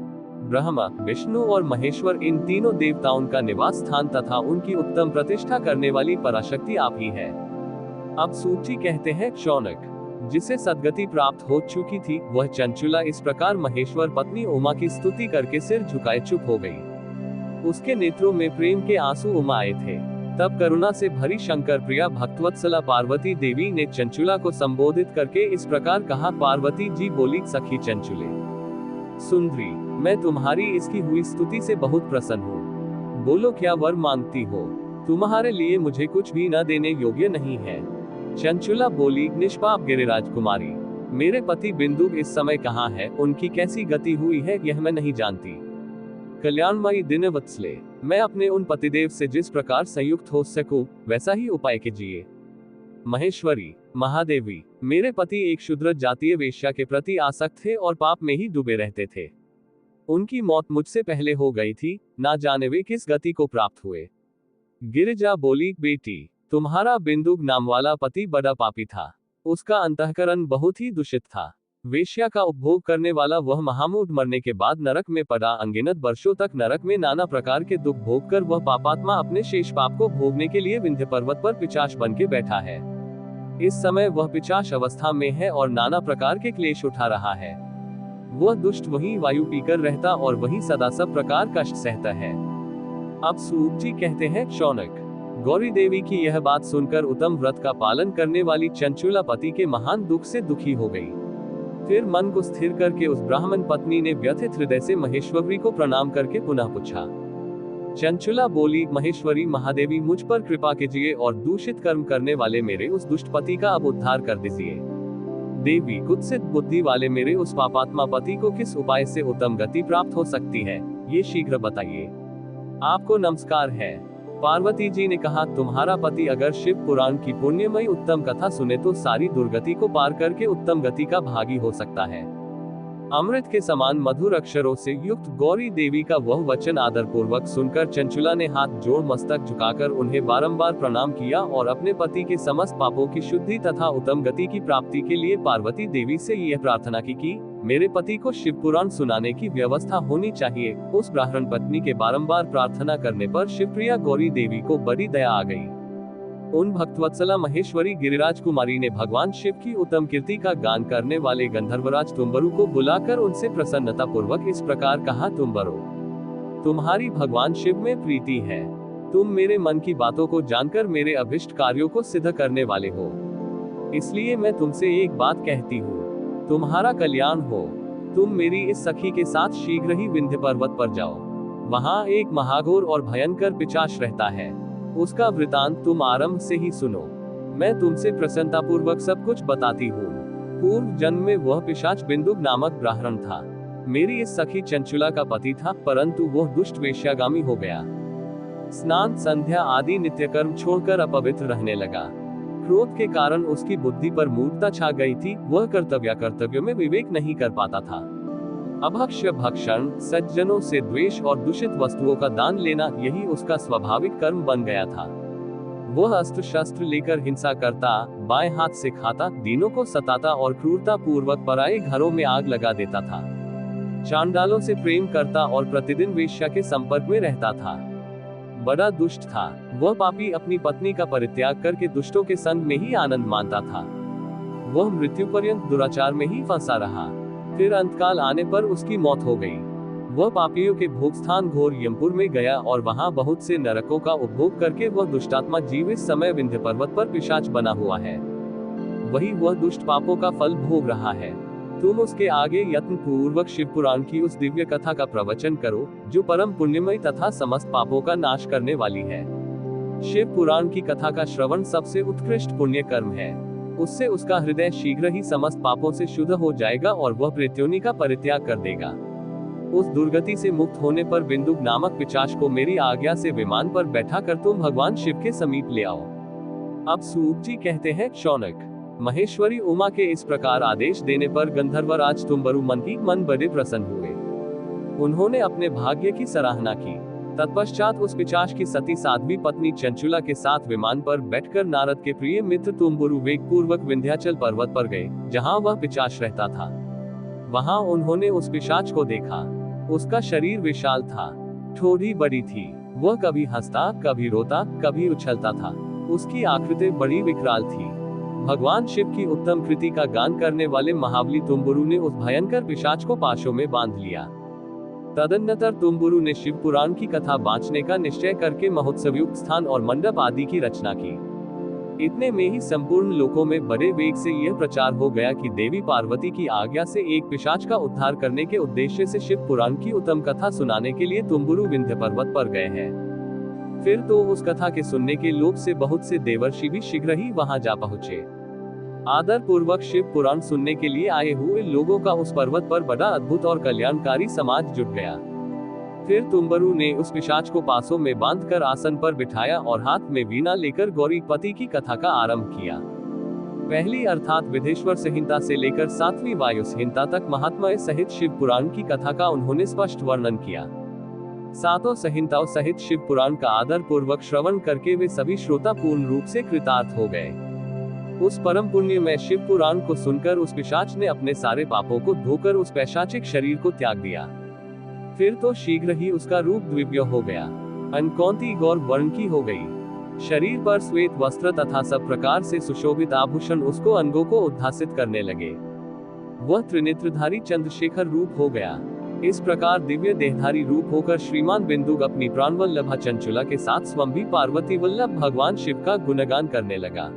ब्रह्मा, विष्णु और महेश्वर इन तीनों देवताओं का निवास स्थान तथा उनकी उत्तम प्रतिष्ठा करने वाली पराशक्ति आप ही है। अब सूत जी कहते हैं, शौनक, जिसे सद्गति प्राप्त हो चुकी थी वह चंचुला इस प्रकार महेश्वर पत्नी उमा की स्तुति करके सिर झुकाए चुप हो गई। उसके नेत्रों में प्रेम के आंसू उमा आए थे। तब करुणा से भरी शंकर प्रिया भक्तवत्सला पार्वती देवी ने चंचुला को संबोधित करके इस प्रकार कहा। पार्वती जी बोली, सखी चंचुले सुंदरी, मैं तुम्हारी इसकी हुई स्तुति से बहुत प्रसन्न हूँ। बोलो, क्या वर मांगती हो? तुम्हारे लिए मुझे कुछ भी न देने योग्य नहीं है। चंचुला बोली, निष्पाप गिरिराज कुमारी, मेरे पति बिंदु इस समय कहाँ है, उनकी कैसी गति हुई है यह मैं नहीं जानती। कल्याणमयी दिन वत्सले, मैं अपने उन पतिदेव से जिस प्रकार संयुक्त हो सकूं वैसा ही उपाय कीजिए। महेश्वरी, महादेवी, मेरे पति एक शूद्र जातीय वेश्या के प्रति आसक्त थे और पाप में ही डूबे रहते थे। उनकी मौत मुझसे पहले हो गई थी, ना जाने वे किस गति को प्राप्त हुए। गिरिजा बोली, बेटी, तुम्हारा बिंदुक नाम वाला पति बड़ा पापी था। उसका अंतःकरण बहुत ही दूषित था। वेश्या का उपभोग करने वाला वह महामूढ़ मरने के बाद नरक में पड़ा अनगिनत वर्षों तक नरक में नाना प्रकार के दुख भोग कर वह पापात्मा अपने शेष पाप को भोगने के लिए विंध्य पर्वत पर पिशाच बन के बैठा है। इस समय वह पिशाच अवस्था में है और नाना प्रकार के क्लेश उठा रहा है। वह दुष्ट वही वायु पीकर रहता और वही सदा सब प्रकार कष्ट सहता है। अब सूत जी कहते हैं, शौनक, गौरी देवी की यह बात सुनकर उत्तम व्रत का पालन करने वाली चंचुला पति के महान दुख से दुखी हो गई। फिर मन को स्थिर करके उस ब्राह्मण पत्नी ने व्यथित हृदय से महेश्वरी को प्रणाम करके पुनः पूछा। चंचुला बोली, महेश्वरी महादेवी, मुझ पर कृपा कीजिए और दूषित कर्म करने वाले मेरे उस दुष्ट पति का अब उद्धार कर दीजिए। देवी, कुत्सित बुद्धि वाले मेरे उस पापात्मा पति को किस उपाय से उत्तम गति प्राप्त हो सकती है, ये शीघ्र बताइए। आपको नमस्कार है। पार्वती जी ने कहा, तुम्हारा पति अगर शिव पुराण की पुण्यमयी उत्तम कथा सुने तो सारी दुर्गति को पार करके उत्तम गति का भागी हो सकता है। अमृत के समान मधुर अक्षरों से युक्त गौरी देवी का वह वचन आदर पूर्वक सुनकर चंचुला ने हाथ जोड़ मस्तक झुकाकर उन्हें बारंबार प्रणाम किया और अपने पति के समस्त पापों की शुद्धि तथा उत्तम गति की प्राप्ति के लिए पार्वती देवी से यह प्रार्थना की कि मेरे पति को शिव पुराण सुनाने की व्यवस्था होनी चाहिए। उस ब्राह्मण पत्नी के बारंबार प्रार्थना करने पर शिवप्रिया गौरी देवी को बड़ी दया आ गई। उन भक्तवत्सला महेश्वरी गिरिराज कुमारी ने भगवान शिव की उत्तम कीर्ति का गान करने वाले गंधर्वराज तुम्बरु को बुलाकर उनसे प्रसन्नता पूर्वक इस प्रकार कहा, तुम्बरु, तुम्हारी भगवान शिव में प्रीति है। तुम मेरे मन की बातों को जानकर मेरे अभिष्ट कार्यों को सिद्ध करने वाले हो। इसलिए मैं तुमसे एक बात कहती हूँ, तुम्हारा कल्याण हो। तुम मेरी इस सखी के साथ शीघ्र ही विंध्य पर्वत पर जाओ। वहां एक महाघोर और भयंकर पिशाच रहता है। उसका वृतांत तुम आरंभ से ही सुनो। मैं तुमसे प्रसन्नता पूर्वक सब कुछ बताती हूँ। पूर्व जन्म में वह पिशाच बिंदुक नामक ब्राह्मण था। मेरी इस सखी चंचुला का पति था, परंतु वह दुष्ट वेश्यागामी हो गया। स्नान, संध्या आदि नित्य कर्म छोड़कर अपवित्र रहने लगा। क्रोध के कारण उसकी बुद्धि पर मूर्खता छा गई थी, वह कर्तव्यों में विवेक नहीं कर पाता था। अभक्ष्य भक्षण, सज्जनों से द्वेष और दूषित वस्तुओं का दान लेना, यही उसका स्वाभाविक कर्म बन गया था। वह अस्त्र शस्त्र लेकर हिंसा करता, बाएं हाथ से खाता, दीनों को सताता और क्रूरता पूर्वक पराये घरों में आग लगा देता था। चांडालों से प्रेम करता और प्रतिदिन वेश्या के संपर्क में रहता था। बड़ा दुष्ट था वह पापी, अपनी पत्नी का परित्याग करके दुष्टों के संग में ही आनंद मानता था। वह मृत्यु पर्यंत दुराचार में ही फंसा रहा। फिर अंतकाल आने पर उसकी मौत हो गई। वह पापियों के भोग स्थान घोर यमपुर में गया और वहां बहुत से नरकों का उपभोग करके वह दुष्टात्मा जीव इस समय विंध्य पर्वत पर पिशाच बना हुआ है। वही वह दुष्ट पापों का फल भोग रहा है। तुम उसके आगे यत्न पूर्वक शिव पुराण की उस दिव्य कथा का प्रवचन करो, जो परम पुण्यमयी तथा समस्त पापों का नाश करने वाली है। शिव पुराण की कथा का श्रवण सबसे उत्कृष्ट पुण्य कर्म है। उससे उसका हृदय शीघ्र ही समस्त पापों से शुद्ध हो जाएगा और वह प्रेत्योनि का परित्याग कर देगा। उस दुर्गति से मुक्त होने पर बिंदुक नामक पिशाच को मेरी आज्ञा से विमान पर बैठा कर तुम भगवान शिव के समीप ले आओ। अब सूत जी कहते हैं, शौनक, महेश्वरी उमा के इस प्रकार आदेश देने पर गंधर्वराज तुम्बरु मन बड़े प्रसन्न हुए। उन्होंने अपने भाग्य की सराहना की। तत्पश्चात उस पिशाच की सती साध्वी पत्नी चंचुला के साथ विमान पर बैठकर नारद के प्रिय मित्र तुम्बुरु वेग पूर्वक विंध्याचल पर्वत पर गए, जहां वह पिशाच रहता था। वहां उन्होंने उस पिशाच को देखा। उसका शरीर विशाल था, ठोड़ी बड़ी थी। वह कभी हंसता, कभी रोता, कभी उछलता था। उसकी आकृति बड़ी विकराल थी। भगवान शिव की उत्तम कृति का गान करने वाले महाबली तुम्बुरु ने उस भयंकर पिशाच को पाशों में बांध लिया। तदनंतर तुम्बुरु ने शिव पुराण की कथा बांचने का निश्चय करके महोत्सवयुक्त स्थान और मंडप आदि की रचना की। इतने में ही संपूर्ण लोकों में बड़े वेग से यह प्रचार हो गया कि देवी पार्वती की आज्ञा से एक पिशाच का उद्धार करने के उद्देश्य से शिव पुराण की उत्तम कथा सुनाने के लिए तुम्बुरु विंध्य पर्वत पर गए हैं। फिर तो उस कथा के सुनने के लोभ से बहुत से देवर्षि भी शीघ्र ही वहां जा पहुंचे। आदर पूर्वक शिव पुराण सुनने के लिए आए हुए लोगों का उस पर्वत पर बड़ा अद्भुत और कल्याणकारी समाज जुट गया। फिर तुम्बुरु ने उस पिशाच को पासों में बांधकर आसन पर बिठाया और हाथ में वीणा लेकर गौरीपति की कथा का आरंभ किया। पहली अर्थात विदेश्वर संहिता से लेकर 7वीं वायु संहिता तक महात्म्य सहित शिव पुराण की कथा का उन्होंने स्पष्ट वर्णन किया। 7 संहिताओं सहित शिव पुराण का आदर पूर्वक श्रवण करके वे सभी श्रोता पूर्ण रूप से कृतार्थ हो गए। उस परम पुण्य में शिव पुराण को सुनकर उस पिशाच ने अपने सारे पापों को धोकर उस पैशाचिक शरीर को त्याग दिया। फिर तो शीघ्र ही उसका रूप दिव्य हो गया, अनकौंती गौर वर्ण की हो गई। शरीर पर श्वेत वस्त्र तथा सब प्रकार से सुशोभित आभूषण उसको अंगों को उद्भासित करने लगे। वह त्रिनेत्रधारी चंद्रशेखर रूप हो गया। इस प्रकार दिव्य देहधारी रूप होकर श्रीमान बिंदुक अपनी प्राणवल्लभा चंचुला के साथ स्वयं पार्वती वल्लभ भगवान शिव का गुणगान करने लगा।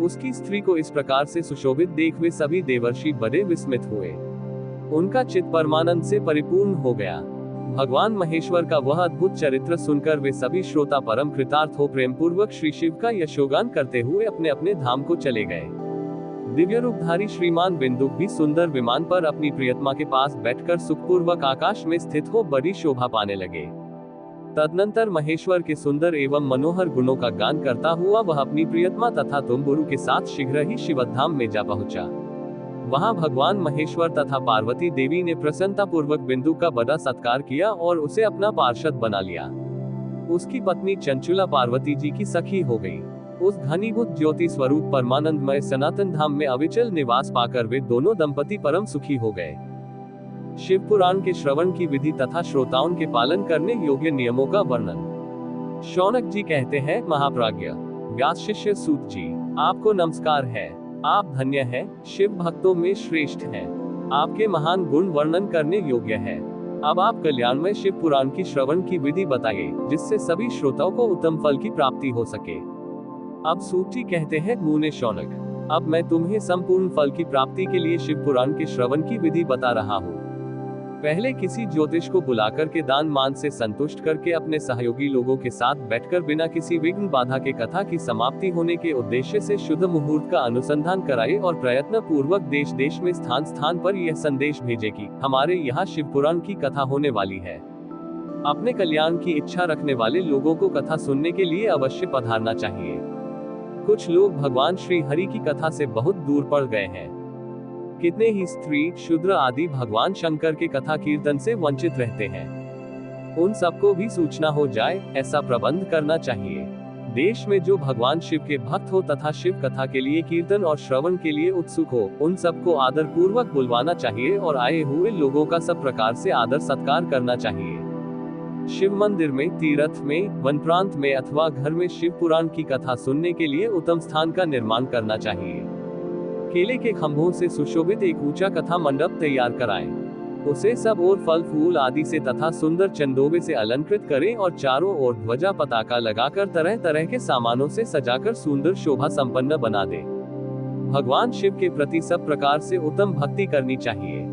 उसकी स्त्री को इस प्रकार से सुशोभित देख वे सभी देवर्षि बड़े विस्मित हुए। उनका चित्त परमानंद से परिपूर्ण हो गया। भगवान महेश्वर का वह अद्भुत चरित्र सुनकर वे सभी श्रोता परम कृतार्थ हो प्रेम पूर्वक श्री शिव का यशोगान करते हुए अपने अपने धाम को चले गए। दिव्य रूपधारी श्रीमान बिंदुक भी सुंदर विमान पर अपनी प्रियतमा के पास बैठकर सुखपूर्वक आकाश में स्थित हो बड़ी शोभा पाने लगे। तदनंतर महेश्वर के सुंदर एवं मनोहर गुणों का गान करता हुआ वह अपनी प्रियतमा तथा तुम्बुरु के साथ शीघ्र ही शिवधाम में जा पहुंचा। वहां भगवान महेश्वर तथा पार्वती देवी ने प्रसन्नता पूर्वक बिंदुक का बड़ा सत्कार किया और उसे अपना पार्षद बना लिया। उसकी पत्नी चंचुला पार्वती जी की सखी हो गई। उस घनीभूत ज्योति स्वरूप परमानंदमय सनातन धाम में अविचल निवास पाकर वे दोनों दंपति परम सुखी हो गए। शिव पुराण के श्रवण की विधि तथा श्रोताओं के पालन करने योग्य नियमों का वर्णन। शौनक जी कहते हैं, महाप्राज्ञ व्यास शिष्य सूत जी, आपको नमस्कार है। आप धन्य हैं, शिव भक्तों में श्रेष्ठ हैं। आपके महान गुण वर्णन करने योग्य है। अब आप कल्याणमय शिव पुराण की श्रवण की विधि बताइए, जिससे सभी श्रोताओं को उत्तम फल की प्राप्ति हो सके। अब सूत जी कहते हैं, मुने शौनक, अब मैं तुम्हें संपूर्ण फल की प्राप्ति के लिए शिव पुराण के श्रवण की विधि बता रहा हूँ। पहले किसी ज्योतिष को बुलाकर के दान मान से संतुष्ट करके अपने सहयोगी लोगों के साथ बैठकर बिना किसी विघ्न बाधा के कथा की समाप्ति होने के उद्देश्य से शुद्ध मुहूर्त का अनुसंधान कराए और प्रयत्न पूर्वक देश देश में स्थान स्थान पर यह संदेश भेजे कि हमारे यहाँ शिव पुराण की कथा होने वाली है। अपने कल्याण की इच्छा रखने वाले लोगों को कथा सुनने के लिए अवश्य पधारना चाहिए। कुछ लोग भगवान श्री हरि की कथा से बहुत दूर पड़ गए हैं। कितने ही स्त्री, शूद्र आदि भगवान शंकर के कथा कीर्तन से वंचित रहते हैं। उन सबको भी सूचना हो जाए, ऐसा प्रबंध करना चाहिए। देश में जो भगवान शिव के भक्त हो तथा शिव कथा के लिए कीर्तन और श्रवण के लिए उत्सुक हो, उन सबको आदर पूर्वक बुलवाना चाहिए और आए हुए लोगों का सब प्रकार से आदर सत्कार करना चाहिए। शिव मंदिर में, तीर्थ में, वन प्रांत में अथवा घर में शिव पुराण की कथा सुनने के लिए उत्तम स्थान का निर्माण करना चाहिए। केले के खंभों से सुशोभित एक ऊंचा कथा मंडप तैयार कराएं। उसे सब और फल फूल आदि से तथा सुंदर चंदोबे से अलंकृत करें और चारों ओर ध्वजा पताका लगाकर तरह तरह के सामानों से सजाकर सुंदर शोभा संपन्न बना दें। भगवान शिव के प्रति सब प्रकार से उत्तम भक्ति करनी चाहिए।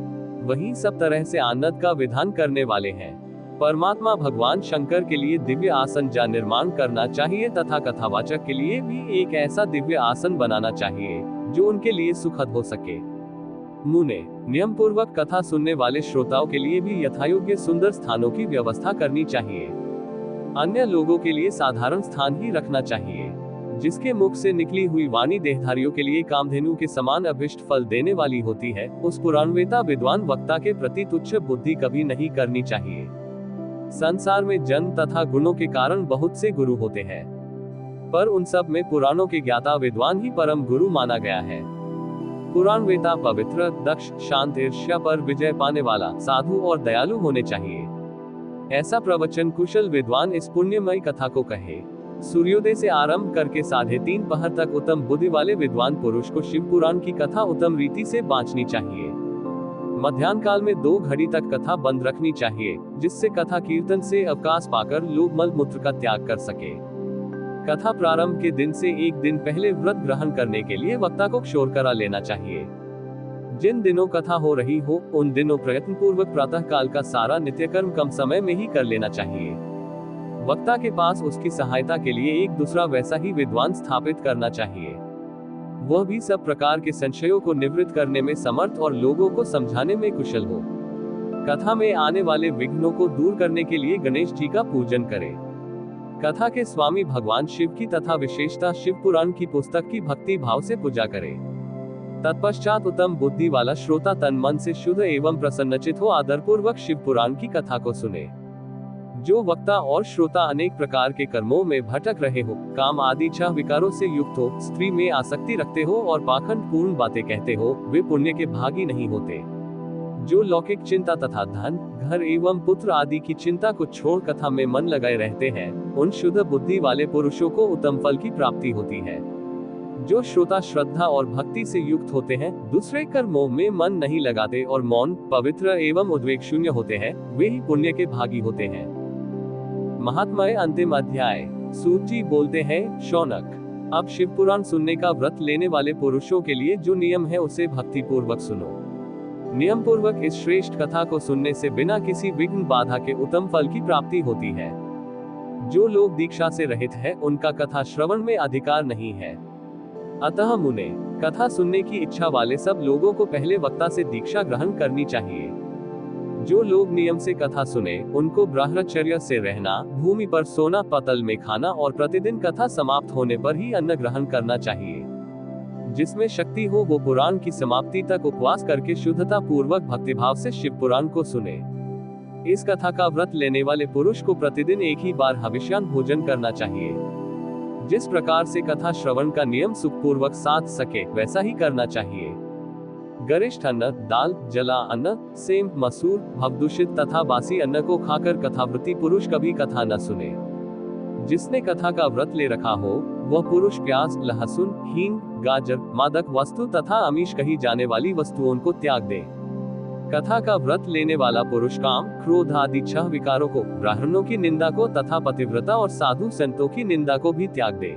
वही सब तरह से आनंद का विधान करने वाले हैं। परमात्मा भगवान शंकर के लिए दिव्य आसन का निर्माण करना चाहिए तथा कथावाचक के लिए भी एक ऐसा दिव्य आसन बनाना चाहिए जो उनके लिए सुखद हो सके। मुने, नियम पूर्वक कथा सुनने वाले श्रोताओं के लिए भी यथायोग्य सुंदर स्थानों की व्यवस्था करनी चाहिए। अन्य लोगों के लिए साधारण स्थान ही रखना चाहिए। जिसके मुख से निकली हुई वाणी देहधारियों के लिए कामधेनु के समान अभिष्ट फल देने वाली होती है, उस पुराणवेता विद्वान वक्ता के प्रति तुच्छ बुद्धि कभी नहीं करनी चाहिए। संसार में जन्म तथा गुणों के कारण बहुत से गुरु होते हैं, पर उन सब में पुराणों के ज्ञाता विद्वान ही परम गुरु माना गया है। पुराण वेता पवित्र, दक्ष, शांत, ईर्ष्या पर विजय पाने वाला, साधु और दयालु होने चाहिए। ऐसा प्रवचन कुशल विद्वान इस पुण्यमयी कथा को कहे। सूर्योदय से आरंभ करके 3:30 पहर तक उत्तम बुद्धि वाले विद्वान पुरुष को शिव पुराण की कथा उत्तम रीति से बांचनी चाहिए। मध्याह्न काल में 2 घड़ी तक कथा बंद रखनी चाहिए, जिससे कथा कीर्तन से अवकाश पाकर लोग मल मूत्र का त्याग कर सके। कथा प्रारंभ के दिन से 1 दिन पहले व्रत ग्रहण करने के लिए वक्ता को क्षौर करा लेना चाहिए। जिन दिनों कथा हो रही हो, उन दिनों प्रयत्न पूर्वक प्रातः काल का सारा नित्यकर्म कम समय में ही कर लेना चाहिए। वक्ता के पास उसकी सहायता के लिए एक दूसरा वैसा ही विद्वान स्थापित करना चाहिए। वह भी सब प्रकार के संशयों को निवृत्त करने में समर्थ और लोगों को समझाने में कुशल हो। कथा में आने वाले विघ्नों को दूर करने के लिए गणेश जी का पूजन करें। कथा के स्वामी भगवान शिव की तथा विशेषता शिव पुराण की पुस्तक की भक्ति भाव से पूजा करें। तत्पश्चात उत्तम बुद्धि वाला श्रोता तन मन से शुद्ध एवं प्रसन्नचित हो आदर पूर्वक शिव पुराण की कथा को सुने। जो वक्ता और श्रोता अनेक प्रकार के कर्मों में भटक रहे हो, काम आदि छह विकारों से युक्त हो, स्त्री में आसक्ति रखते हो और पाखंड पूर्ण बातें कहते हो, वे पुण्य के भागी नहीं होते। जो लौकिक चिंता तथा धन, घर एवं पुत्र आदि की चिंता को छोड़ कथा में मन लगाए रहते हैं, उन शुद्ध बुद्धि वाले पुरुषों को उत्तम फल की प्राप्ति होती है। जो श्रोता श्रद्धा और भक्ति से युक्त होते हैं, दूसरे कर्मों में मन नहीं लगाते और मौन, पवित्र एवं उद्वेग शून्य होते हैं, वे ही पुण्य के भागी होते हैं। महात्मय अंतिम अध्याय। सूत जी बोलते हैं, शौनक, अब शिव पुराण सुनने का व्रत लेने वाले पुरुषों के लिए जो नियम है उसे भक्ति पूर्वक सुनो। नियम पूर्वक इस श्रेष्ठ कथा को सुनने से बिना किसी विघ्न बाधा के उत्तम फल की प्राप्ति होती है। जो लोग दीक्षा से रहित है, उनका कथा श्रवण में अधिकार नहीं है। अतः मुने, कथा सुनने की इच्छा वाले सब लोगों को पहले वक्ता से दीक्षा ग्रहण करनी चाहिए। जो लोग नियम से कथा सुने, उनको ब्रह्मचर्य से रहना, भूमि पर सोना, पतल में खाना और प्रतिदिन कथा समाप्त होने पर ही अन्न ग्रहण करना चाहिए। जिसमें शक्ति हो वो पुराण की समाप्ति तक उपवास करके शुद्धता पूर्वक भक्तिभाव से शिव पुराण को सुने। इस कथा का व्रत लेने वाले पुरुष को प्रतिदिन एक ही बार हविष्यान भोजन करना चाहिए। जिस प्रकार से कथा श्रवण का नियम सुखपूर्वक साध सके, वैसा ही करना चाहिए। गरिष्ठ अन्न, दाल, जला अन्न, सेम, मसूर, भवदूषित तथा बासी अन्न को खाकर कथावृत्ति पुरुष कभी कथा न सुने। जिसने कथा का व्रत ले रखा हो, वह पुरुष प्याज, लहसुन, हींग, गाजर, मादक वस्तु तथा आमिष कही जाने वाली वस्तुओं को त्याग दे। कथा का व्रत लेने वाला पुरुष काम, क्रोध आदि 6 विकारों को, ब्राह्मणों की निंदा को तथा पतिव्रता और साधु संतों की निंदा को भी त्याग दे।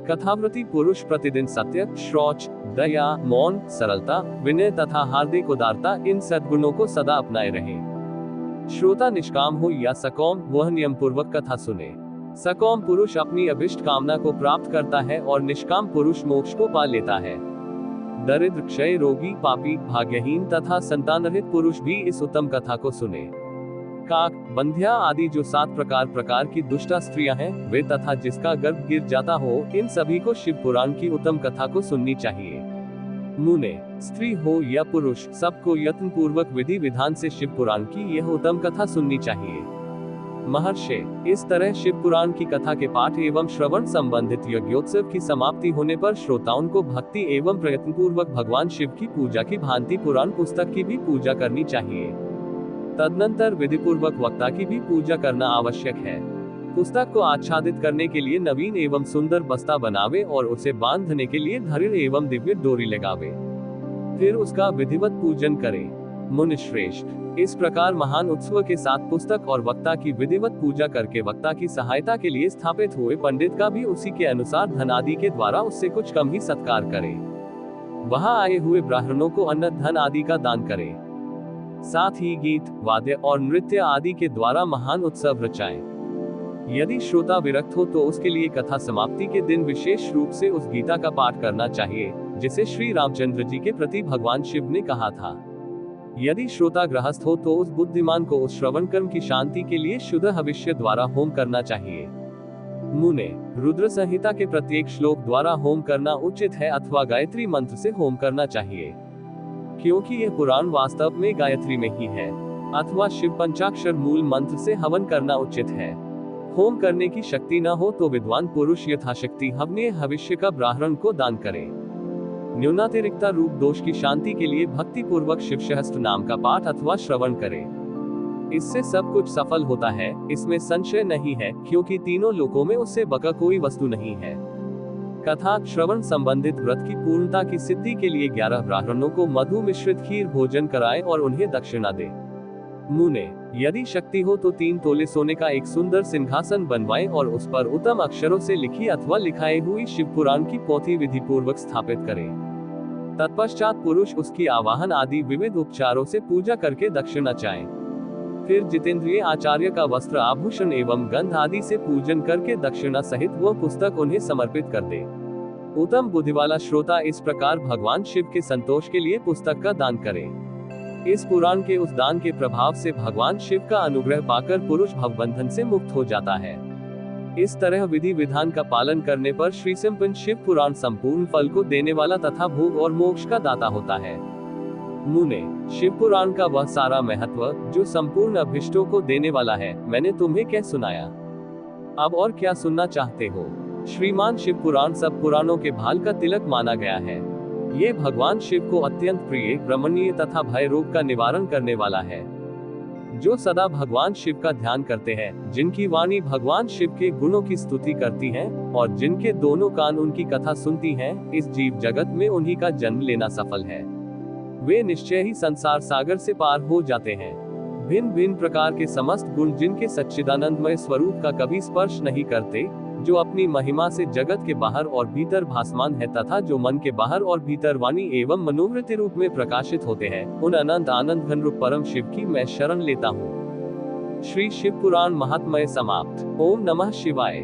कथाव्रती पुरुष प्रतिदिन सत्य, शौच, दया, मौन, सरलता, विनय तथा हार्दिक उदारता, इन सद्गुणों को सदा अपनाए रहे। श्रोता निष्काम हो या सकौम, वह नियम पूर्वक कथा सुने। सकौम पुरुष अपनी अभिष्ट कामना को प्राप्त करता है और निष्काम पुरुष मोक्ष को पा लेता है। दरिद्र, क्षय रोगी, पापी, भाग्यहीन तथा संतानरहित पुरुष भी इस उत्तम कथा को सुने। काक, बंध्या आदि जो 7 प्रकार की दुष्टा स्त्रियां हैं, वे तथा जिसका गर्भ गिर जाता हो, इन सभी को शिव पुराण की उत्तम कथा को सुननी चाहिए। मुने, स्त्री हो या पुरुष, सबको यत्न पूर्वक विधि विधान से शिव पुराण की यह उत्तम कथा सुननी चाहिए। महर्षि, इस तरह शिव पुराण की कथा के पाठ एवं श्रवण संबंधित यज्ञोत्सव की समाप्ति होने पर श्रोताओं को भक्ति एवं प्रयत्न पूर्वक भगवान शिव की पूजा की भांति पुराण पुस्तक की भी पूजा करनी चाहिए। तदनंतर विधि पूर्वक वक्ता की भी पूजा करना आवश्यक है। पुस्तक को आच्छादित करने के लिए नवीन एवं सुंदर बस्ता बनावे और उसे बांधने के लिए धरिल एवं दिव्य डोरी लगावे, फिर उसका विधिवत पूजन करे। मुनि श्रेष्ठ, इस प्रकार महान उत्सव के साथ पुस्तक और वक्ता की विधिवत पूजा करके वक्ता की सहायता के लिए स्थापित हुए पंडित का भी उसी के अनुसार धन आदि के द्वारा उससे कुछ कम ही सत्कार करे। वहां आए हुए ब्राह्मणों को अन्न धन आदि का दान करे। साथ ही गीत, वाद्य और नृत्य आदि के द्वारा महान उत्सव रचाए। यदि श्रोता विरक्त हो तो उसके लिए कथा समाप्ति के दिन विशेष रूप से उस गीता का पाठ करना चाहिए, जिसे श्री रामचंद्र जी के प्रति भगवान शिव ने कहा था। यदि श्रोता गृहस्थ हो तो उस बुद्धिमान को उस श्रवण कर्म की शांति के लिए शुद्ध हविष्य द्वारा होम करना चाहिए। मुने, रुद्र संहिता के प्रत्येक श्लोक द्वारा होम करना उचित है अथवा गायत्री मंत्र से होम करना चाहिए, क्योंकि यह पुराण वास्तव में गायत्री में ही है, अथवा शिव पंचाक्षर मूल मंत्र से हवन करना उचित है। होम करने की शक्ति न हो तो विद्वान पुरुष यथाशक्ति हवनीय हविष्य का ब्राह्मण को दान करे। न्यूनातिरिक्ता रूप दोष की शांति के लिए भक्ति पूर्वक शिव सहस्त्र नाम का पाठ अथवा श्रवण करे। इससे सब कुछ सफल होता है, इसमें संशय नहीं है, क्योंकि तीनों लोकों में उससे बका कोई वस्तु नहीं है। कथा श्रवण संबंधित व्रत की पूर्णता की सिद्धि के लिए 11 ब्राह्मणों को मधु मिश्रित खीर भोजन कराए और उन्हें दक्षिणा दे। मुने, यदि शक्ति हो तो 3 तोले सोने का एक सुंदर सिंहासन बनवाएं और उस पर उत्तम अक्षरों से लिखी अथवा लिखाई हुई शिव पुराण की पोथी विधि पूर्वक स्थापित करें। तत्पश्चात पुरुष उसकी आवाहन आदि विविध उपचारों से पूजा करके दक्षिणा चाहें। फिर जितेंद्रिय आचार्य का वस्त्र आभूषण एवं गंध आदि से पूजन करके दक्षिणा सहित वह पुस्तक उन्हें समर्पित कर दे। उत्तम बुद्धि वाला श्रोता इस प्रकार भगवान शिव के संतोष के लिए पुस्तक का दान करे। इस पुराण के उस दान के प्रभाव से भगवान शिव का अनुग्रह पाकर पुरुष भवबंधन से मुक्त हो जाता है। इस तरह विधि विधान का पालन करने पर श्री संपन्न शिव पुराण संपूर्ण फल को देने वाला तथा भोग और मोक्ष का दाता होता है। मुने, शिव पुराण का वह सारा महत्व जो संपूर्ण अभिष्टों को देने वाला है, मैंने तुम्हें कह सुनाया। अब और क्या सुनना चाहते हो? श्रीमान शिव पुराण सब पुराणों के भाल का तिलक माना गया है। ये भगवान शिव को अत्यंत प्रिय, रमणीय तथा भय रोग का निवारण करने वाला है। जो सदा भगवान शिव का ध्यान करते हैं, जिनकी वाणी भगवान शिव के गुणों की स्तुति करती है और जिनके दोनों कान उनकी कथा सुनती हैं, इस जीव जगत में उन्हीं का जन्म लेना सफल है। वे निश्चय ही संसार सागर से पार हो जाते हैं। भिन्न भिन्न प्रकार के समस्त गुण जिनके सच्चिदानंदमय स्वरूप का कभी स्पर्श नहीं करते, जो अपनी महिमा से जगत के बाहर और भीतर भासमान है तथा जो मन के बाहर और भीतर वाणी एवं मनोवृत्ति रूप में प्रकाशित होते हैं, उन अनंत आनंद घन रूप परम शिव की मैं शरण लेता हूँ। श्री शिव पुराण महात्म्य समाप्त। ओम नमः शिवाय।